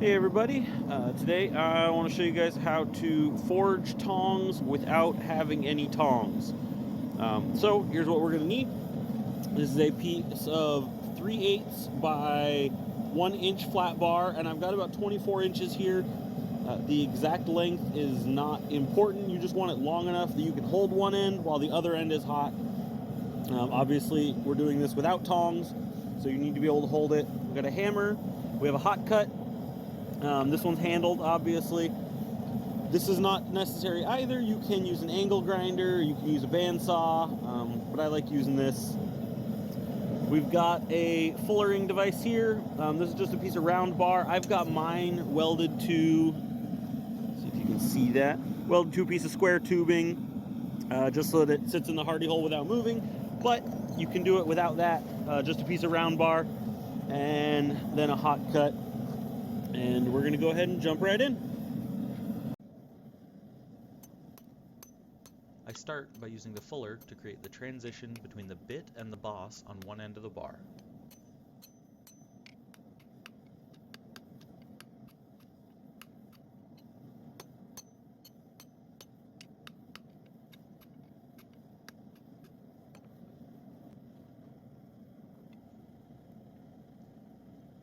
Hey everybody, today I want to show you guys how to forge tongs without having any tongs. So here's what we're going to need. This is a piece of 3/8 by 1 inch flat bar, and I've got about 24 inches here. The exact length is not important. You just want it long enough that you can hold one end while the other end is hot. Obviously we're doing this without tongs, so you need to be able to hold it. We've got a hammer, we have a hot cut. This one's handled, obviously. This is not necessary either. You can use an angle grinder, you can use a bandsaw, but I like using this. We've got a fullering device here. This is just a piece of round bar. I've got mine welded to, see if you can see that, welded to a piece of square tubing, just so that it sits in the hardy hole without moving. But you can do it without that, just a piece of round bar, and then a hot cut. And we're going to go ahead and jump right in. I start by using the fuller to create the transition between the bit and the boss on one end of the bar.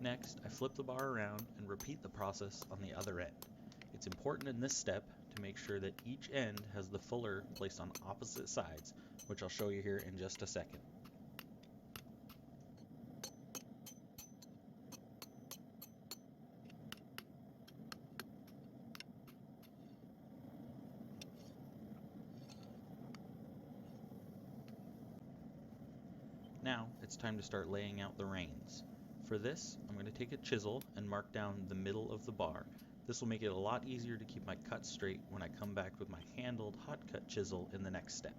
Next, I flip the bar around and repeat the process on the other end. It's important in this step to make sure that each end has the fuller placed on opposite sides, which I'll show you here in just a second. Now, it's time to start laying out the reins. For this, I'm going to take a chisel and mark down the middle of the bar. This will make it a lot easier to keep my cuts straight when I come back with my handled hot cut chisel in the next step.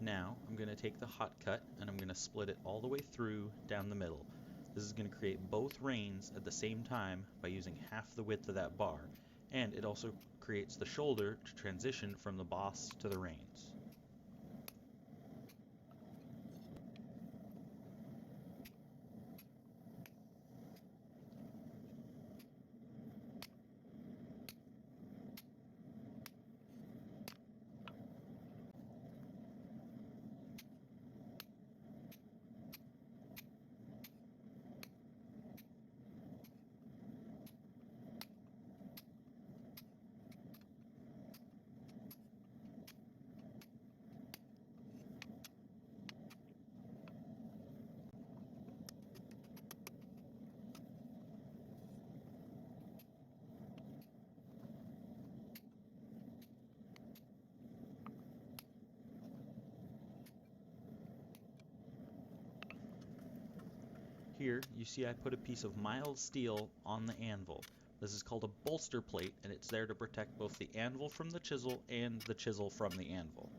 Now, I'm going to take the hot cut and I'm going to split it all the way through down the middle. This is going to create both reins at the same time by using half the width of that bar, and it also creates the shoulder to transition from the boss to the reins. Here, you see I put a piece of mild steel on the anvil. This is called a bolster plate, and it's there to protect both the anvil from the chisel and the chisel from the anvil.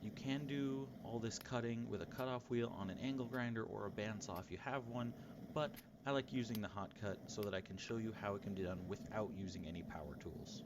You can do all this cutting with a cutoff wheel on an angle grinder or a bandsaw if you have one, but I like using the hot cut so that I can show you how it can be done without using any power tools.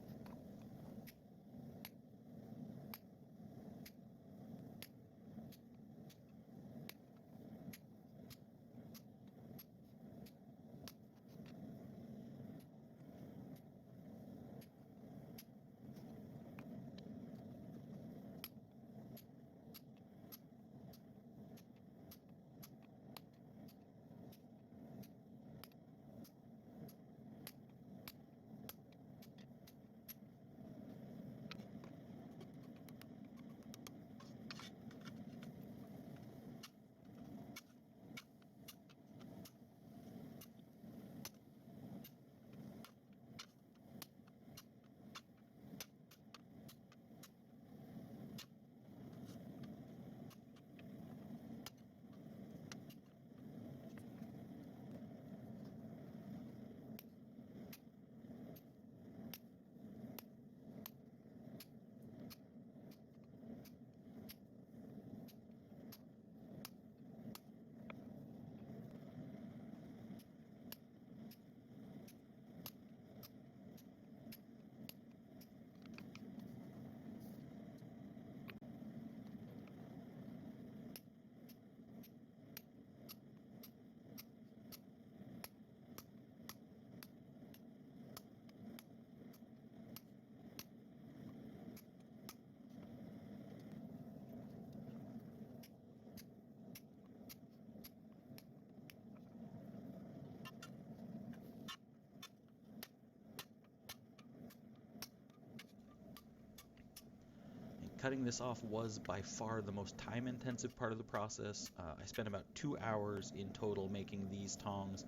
Cutting this off was by far the most time-intensive part of the process. I spent about 2 hours in total making these tongs,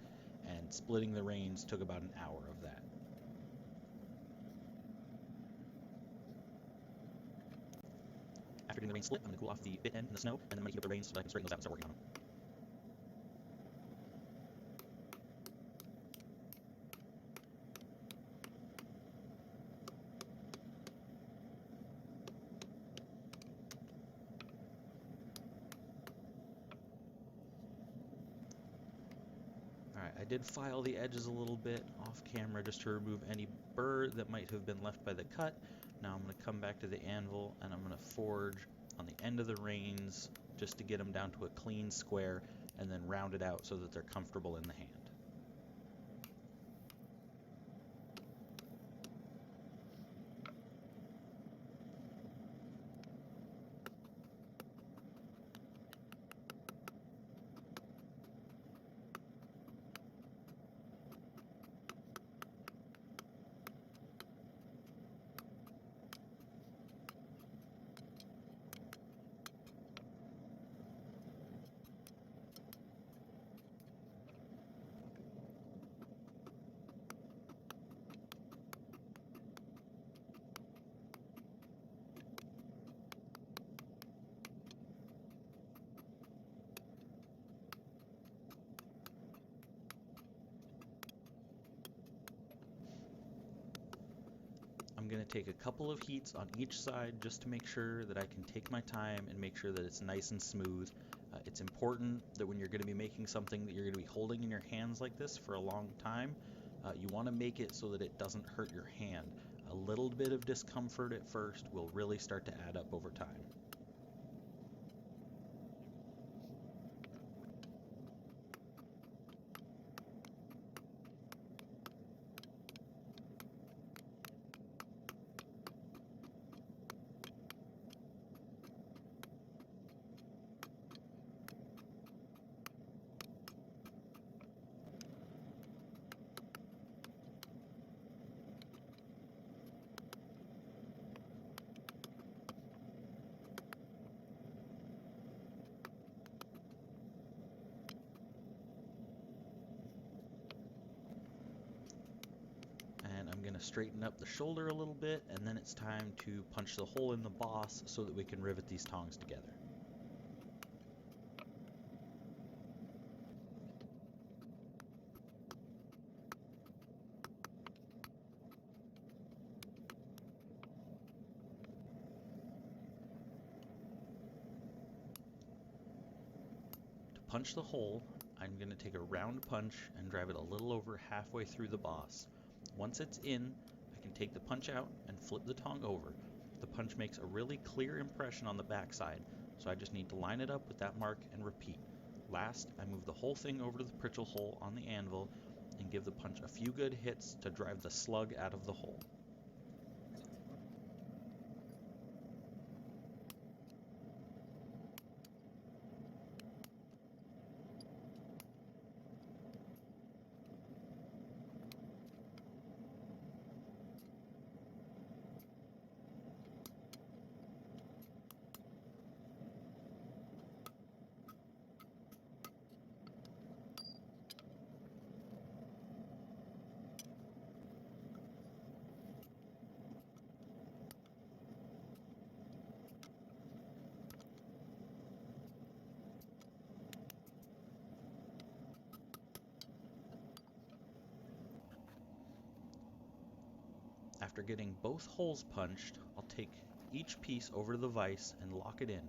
and splitting the reins took about an hour of that. After getting the reins split, I'm going to cool off the bit end in the snow, and then I'm going to heat up the reins so that I can straighten those out and start working on them. Alright, I did file the edges a little bit off camera just to remove any burr that might have been left by the cut. Now I'm going to come back to the anvil and I'm going to forge on the end of the reins just to get them down to a clean square and then round it out so that they're comfortable in the hand. I'm going to take a couple of heats on each side just to make sure that I can take my time and make sure that it's nice and smooth. It's important that when you're going to be making something that you're going to be holding in your hands like this for a long time, you want to make it so that it doesn't hurt your hand. A little bit of discomfort at first will really start to add up over time. And I'm going to straighten up the shoulder a little bit, and then it's time to punch the hole in the boss so that we can rivet these tongs together. punch the hole, I'm going to take a round punch and drive it a little over halfway through the boss. Once it's in, I can take the punch out and flip the tong over. The punch makes a really clear impression on the backside, so I just need to line it up with that mark and repeat. Last, I move the whole thing over to the pritchel hole on the anvil and give the punch a few good hits to drive the slug out of the hole. After getting both holes punched, I'll take each piece over to the vise and lock it in,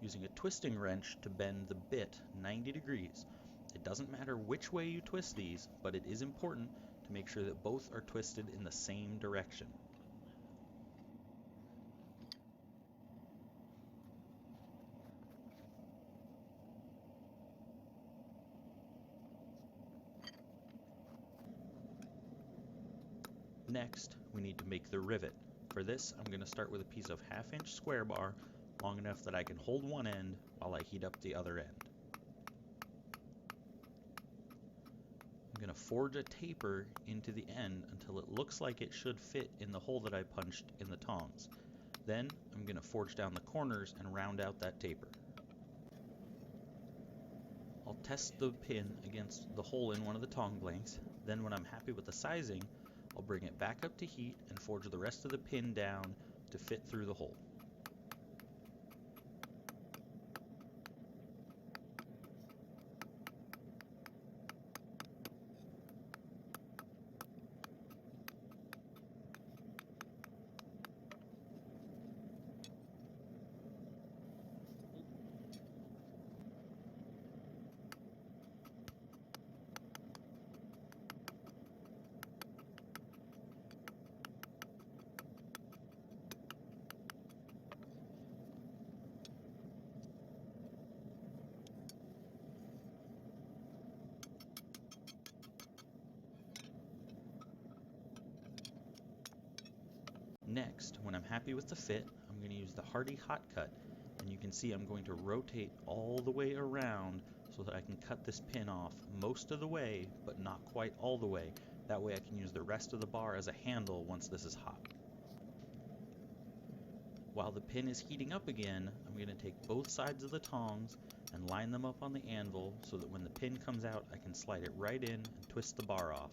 using a twisting wrench to bend the bit 90 degrees. It doesn't matter which way you twist these, but it is important to make sure that both are twisted in the same direction. Next, we need to make the rivet. For this, I'm going to start with a piece of 1/2-inch square bar, long enough that I can hold one end while I heat up the other end. I'm going to forge a taper into the end until it looks like it should fit in the hole that I punched in the tongs. Then, I'm going to forge down the corners and round out that taper. I'll test the pin against the hole in one of the tong blanks. Then when I'm happy with the sizing, I'll bring it back up to heat and forge the rest of the pin down to fit through the hole. Next, when I'm happy with the fit, I'm going to use the Hardy Hot Cut, and you can see I'm going to rotate all the way around so that I can cut this pin off most of the way, but not quite all the way. That way I can use the rest of the bar as a handle once this is hot. While the pin is heating up again, I'm going to take both sides of the tongs and line them up on the anvil so that when the pin comes out, I can slide it right in and twist the bar off.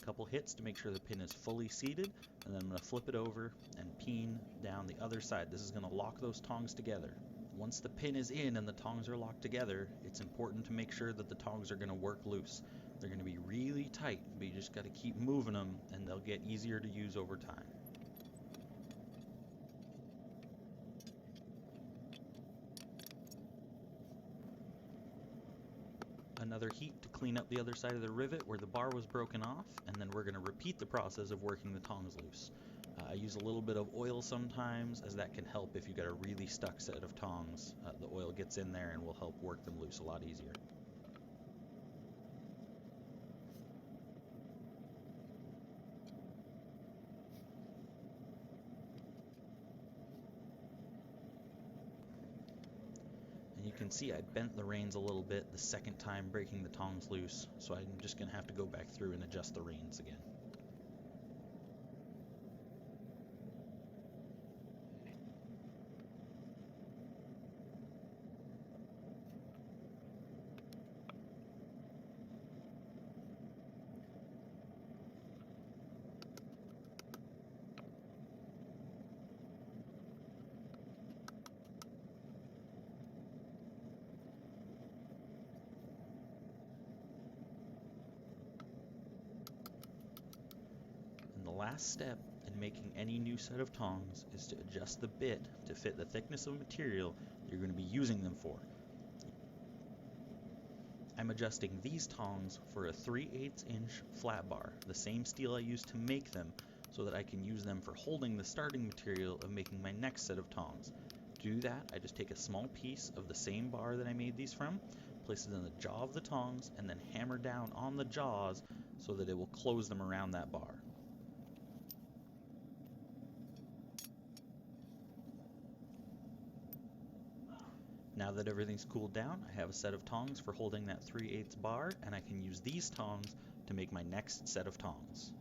A couple hits to make sure the pin is fully seated, and then I'm going to flip it over and pin down the other side. This is going to lock those tongs together. Once the pin is in and the tongs are locked together, it's important to make sure that the tongs are going to work loose. They're going to be really tight, but you just got to keep moving them and they'll get easier to use over time. Another heat to clean up the other side of the rivet where the bar was broken off, and then we're going to repeat the process of working the tongs loose. I use a little bit of oil sometimes, as that can help if you've got a really stuck set of tongs. The oil gets in there and will help work them loose a lot easier. You can see I bent the reins a little bit the second time breaking the tongs loose, so I'm just going to have to go back through and adjust the reins again. The last step in making any new set of tongs is to adjust the bit to fit the thickness of material you're going to be using them for. I'm adjusting these tongs for a 3/8 inch flat bar, the same steel I used to make them, so that I can use them for holding the starting material of making my next set of tongs. To do that, I just take a small piece of the same bar that I made these from, place it in the jaw of the tongs, and then hammer down on the jaws so that it will close them around that bar. Now that everything's cooled down, I have a set of tongs for holding that 3/8 bar, and I can use these tongs to make my next set of tongs.